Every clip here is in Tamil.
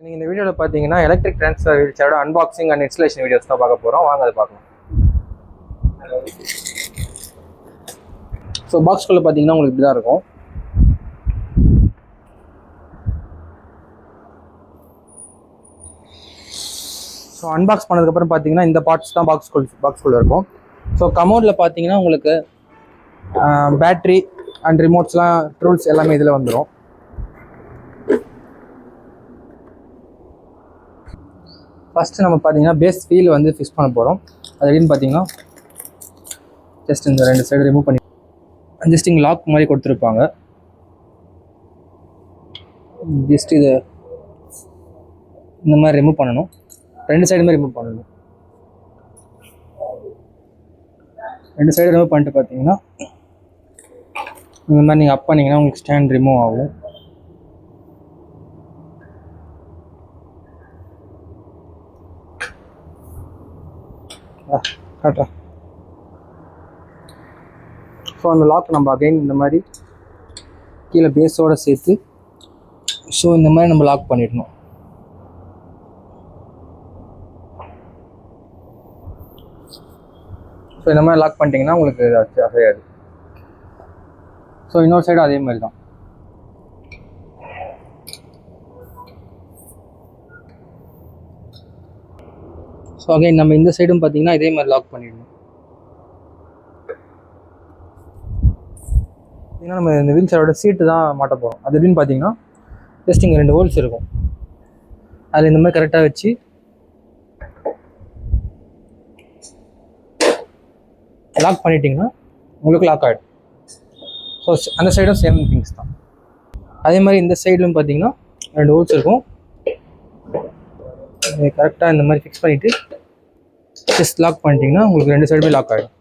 நீங்கள் இந்த வீடியோவில் பார்த்தீங்கன்னா எலக்ட்ரிக் ட்ரான்ஸ்ஃபர் வீல்சேரோட அன்பாக்சிங் அண்ட் இன்ஸ்டலேஷன் வீடியோஸ் தான் பார்க்க போகிறோம். வாங்க அதை பார்க்கலாம். ஸோ பாக்ஸ்குள்ளே பார்த்தீங்கன்னா உங்களுக்கு இப்படி தான் இருக்கும். ஸோ அன்பாக்ஸ் பண்ணதுக்கப்புறம் பார்த்தீங்கன்னா இந்த பார்ட்ஸ் தான் பாக்ஸ்குள்ளே இருக்கும். ஸோ கமோடில் பார்த்தீங்கன்னா உங்களுக்கு பேட்ரி அண்ட் ரிமோட்ஸ்லாம் டூல்ஸ் எல்லாமே இதில் வந்துடும். ஃபஸ்ட்டு நம்ம பார்த்தீங்கன்னா பேஸ் வீல் வந்து ஃபிக்ஸ் பண்ண போகிறோம். அது எப்படின்னு பார்த்தீங்கன்னா ஜஸ்ட் இந்த ரெண்டு சைடு ரிமூவ் பண்ணி ஜஸ்ட் இங்கே லாக் மாதிரி கொடுத்துருப்பாங்க. ஜஸ்ட் இது இந்த மாதிரி ரிமூவ் பண்ணணும். ரெண்டு சைடுமே ரிமூவ் பண்ணணும். ரெண்டு சைடு ரிமூவ் பண்ணிட்டு பார்த்தீங்கன்னா இந்த மாதிரி நீங்கள் அப் பண்ணிங்கன்னா உங்களுக்கு ஸ்டாண்ட் ரிமூவ் ஆகும். காட்டுறா. ஸோ அந்த லாக் நம்ம அகைன் இந்த மாதிரி கீழே பேஸோடு சேர்த்து ஸோ இந்த மாதிரி நம்ம லாக் பண்ணிடணும். ஸோ இந்த மாதிரி லாக் பண்ணிட்டீங்கன்னா உங்களுக்கு அசையாது. ஸோ இன்னொரு சைடும் அதே மாதிரி தான். ஸோ அகைன் நம்ம இந்த சைடும் பார்த்தீங்கன்னா இதே மாதிரி லாக் பண்ணிடணும். ஏன்னா நம்ம இந்த வீல் சேரோட சீட்டு தான் மாட்ட போகிறோம். அது எப்படின்னு பார்த்தீங்கன்னா ஜஸ்ட் இங்கே 2 ஹோல்ஸ் இருக்கும். அதில் இந்த மாதிரி கரெக்டாக வச்சு லாக் பண்ணிட்டீங்கன்னா உங்களுக்கு லாக் ஆகிடும். ஸோ அந்த சைடும் சேம் திங்ஸ் தான். அதே மாதிரி இந்த சைட்லையும் பார்த்தீங்கன்னா 2 ஹோல்ஸ் இருக்கும். கரெக்டாக இந்த மாதிரி ஃபிக்ஸ் பண்ணிவிட்டு ஜஸ்ட் லாக் பண்ணிட்டீங்கன்னா உங்களுக்கு 2 சைடுமே லாக் ஆகிடும்.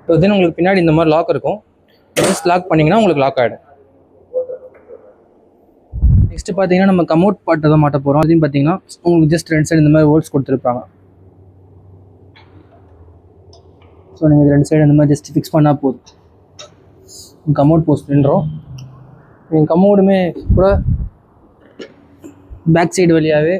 ஸோ தென் உங்களுக்கு பின்னாடி இந்த மாதிரி லாக் இருக்கும். ஜஸ்ட் லாக் பண்ணிங்கன்னா உங்களுக்கு லாக் ஆகிடும். நெக்ஸ்ட்டு பார்த்தீங்கன்னா நம்ம கமோட் பாட்டை தான் மாட்ட போகிறோம். அதையும் பார்த்தீங்கன்னா உங்களுக்கு ஜஸ்ட் 2 சைடு இந்த மாதிரி ஹோல்ஸ் கொடுத்துருப்பாங்க. ஸோ நீங்கள் 2 சைடு இந்த மாதிரி ஜஸ்ட் ஃபிக்ஸ் பண்ணால் போதும். கமோட் போஸ்ட் நின்றோம். நீங்கள் கமோடுமே கூட பேக் சைடு வழியாகவே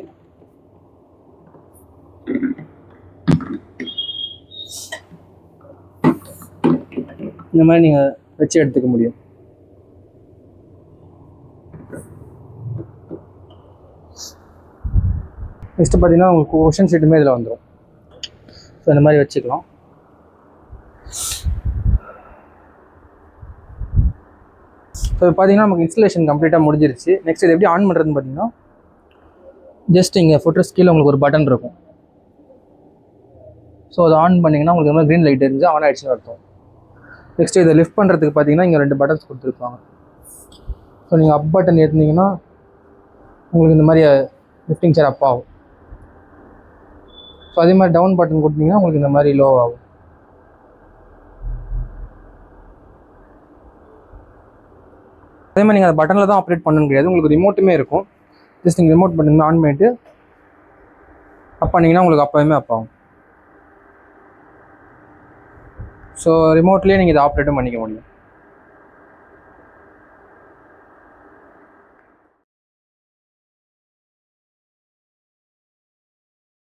இந்த மாதிரி நீங்கள் வச்சு எடுத்துக்க முடியும். நெக்ஸ்ட்டு பார்த்தீங்கன்னா உங்களுக்கு கொஷின் ஷீட்டுமே இதில் வந்துடும். ஸோ இந்த மாதிரி வச்சுக்கலாம். ஸோ பார்த்தீங்கன்னா நமக்கு இன்ஸ்டலேஷன் கம்ப்ளீட்டாக முடிஞ்சிருச்சு. நெக்ஸ்ட் இது எப்படி ஆன் பண்ணுறதுன்னு பார்த்தீங்கன்னா ஜஸ்ட் இங்கே ஃபுட்ரஸ் கீழே உங்களுக்கு ஒரு பட்டன் இருக்கும். ஸோ அதை ஆன் பண்ணிங்கன்னா உங்களுக்கு இந்த மாதிரி க்ரீன் லைட் எரிஞ்சு ஆன் ஆகிடுச்சுன்னு அர்த்தம். நெக்ஸ்ட் இதை லிஃப்ட் பண்ணுறதுக்கு பார்த்தீங்கன்னா இங்கே 2 பட்டன்ஸ் கொடுத்துருப்பாங்க. ஸோ நீங்கள் அப் பட்டன் ஏற்றினீங்கன்னா உங்களுக்கு இந்த மாதிரி லிஃப்டிங் சேர் அப் ஆகும். ஸோ அதே மாதிரி டவுன் பட்டன் கொடுத்தீங்கன்னா உங்களுக்கு இந்த மாதிரி லோ ஆகும். அதே மாதிரி நீங்கள் அந்த பட்டனில் தான் ஆப்ரேட் பண்ணணும் கிடையாது. உங்களுக்கு ரிமோட்டுமே இருக்கும். ஜஸ்ட் நீங்கள் ரிமோட் பட்டன் ஆன் பண்ணிவிட்டு அப் பண்ணிங்கன்னா உங்களுக்கு அப்போவுமே அப் ஆகும். ஸோ ரிமோட்லேயே நீங்கள் இதை ஆப்ரேட்டும் பண்ணிக்க முடியும்.